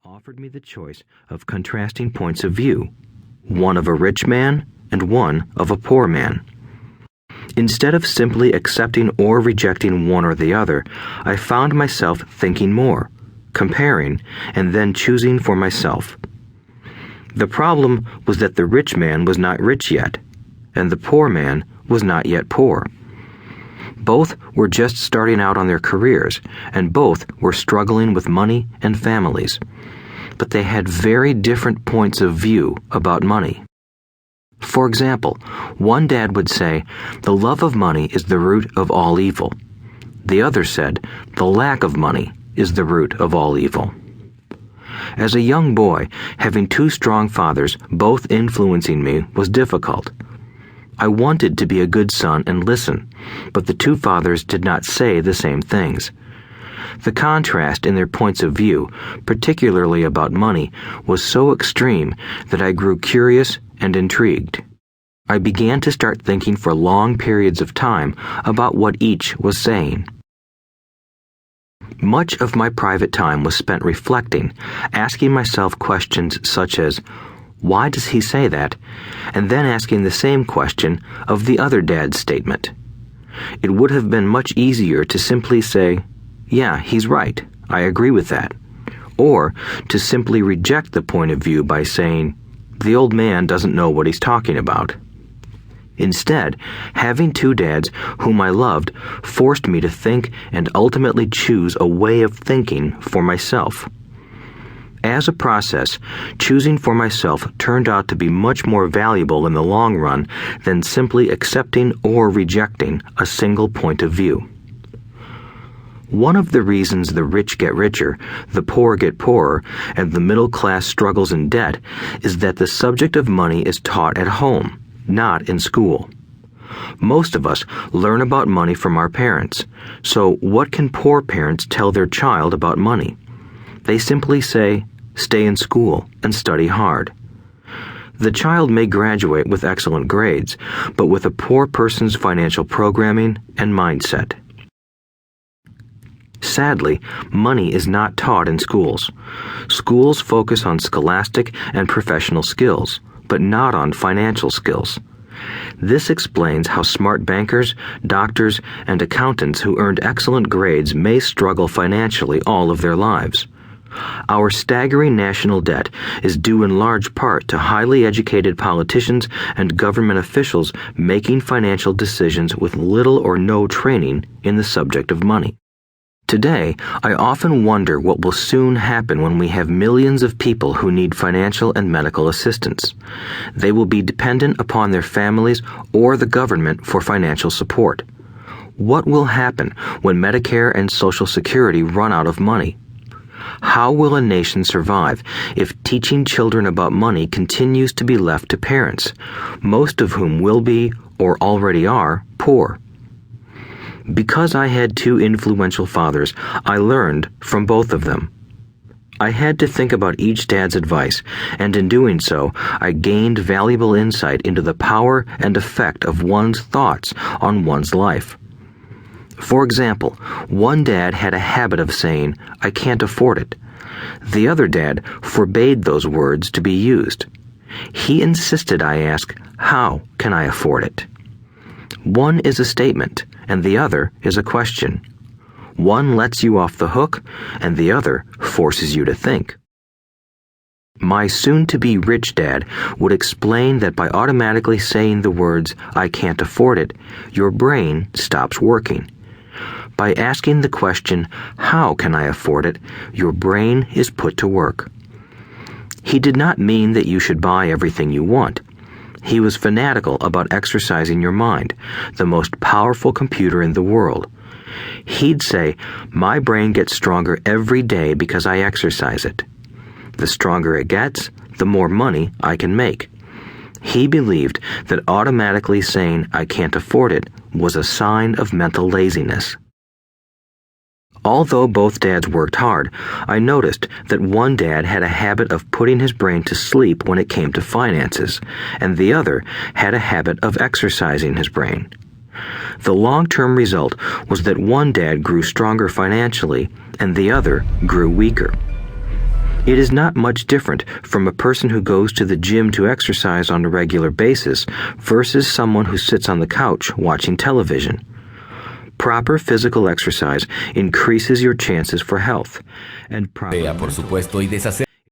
offered me the choice of contrasting points of view, one of a rich man and one of a poor man. Instead of simply accepting or rejecting one or the other, I found myself thinking more, comparing, and then choosing for myself. The problem was that the rich man was not rich yet, and the poor man was not yet poor. Both were just starting out on their careers, and both were struggling with money and families. But they had very different points of view about money. For example, one dad would say, "The love of money is the root of all evil." The other said, "The lack of money is the root of all evil." As a young boy, having two strong fathers, both influencing me, was difficult. I wanted to be a good son and listen, but the two fathers did not say the same things. The contrast in their points of view, particularly about money, was so extreme that I grew curious and intrigued. I began to start thinking for long periods of time about what each was saying. Much of my private time was spent reflecting, asking myself questions such as, "Why does he say that?" and then asking the same question of the other dad's statement. It would have been much easier to simply say, "Yeah, he's right, I agree with that," or to simply reject the point of view by saying, "The old man doesn't know what he's talking about." Instead, having two dads whom I loved forced me to think and ultimately choose a way of thinking for myself. As a process, choosing for myself turned out to be much more valuable in the long run than simply accepting or rejecting a single point of view. One of the reasons the rich get richer, the poor get poorer, and the middle class struggles in debt is that the subject of money is taught at home, not in school. Most of us learn about money from our parents, so what can poor parents tell their child about money? They simply say, "Stay in school and study hard." The child may graduate with excellent grades, but with a poor person's financial programming and mindset. Sadly, money is not taught in schools. Schools focus on scholastic and professional skills, but not on financial skills. This explains how smart bankers, doctors, and accountants who earned excellent grades may struggle financially all of their lives. Our staggering national debt is due in large part to highly educated politicians and government officials making financial decisions with little or no training in the subject of money. Today, I often wonder what will soon happen when we have millions of people who need financial and medical assistance. They will be dependent upon their families or the government for financial support. What will happen when Medicare and Social Security run out of money? How will a nation survive if teaching children about money continues to be left to parents, most of whom will be, or already are, poor? Because I had two influential fathers, I learned from both of them. I had to think about each dad's advice, and in doing so, I gained valuable insight into the power and effect of one's thoughts on one's life. For example, one dad had a habit of saying, "I can't afford it." The other dad forbade those words to be used. He insisted I ask, "How can I afford it?" One is a statement, and the other is a question. One lets you off the hook, and the other forces you to think. My soon-to-be rich dad would explain that by automatically saying the words, "I can't afford it," your brain stops working. By asking the question, "How can I afford it?" your brain is put to work. He did not mean that you should buy everything you want. He was fanatical about exercising your mind, the most powerful computer in the world. He'd say, "My brain gets stronger every day because I exercise it. The stronger it gets, the more money I can make." He believed that automatically saying, "I can't afford it," was a sign of mental laziness. Although both dads worked hard, I noticed that one dad had a habit of putting his brain to sleep when it came to finances, and the other had a habit of exercising his brain. The long-term result was that one dad grew stronger financially and the other grew weaker. It is not much different from a person who goes to the gym to exercise on a regular basis versus someone who sits on the couch watching television. Proper physical exercise increases your chances for health, and Por supuesto, y deshacer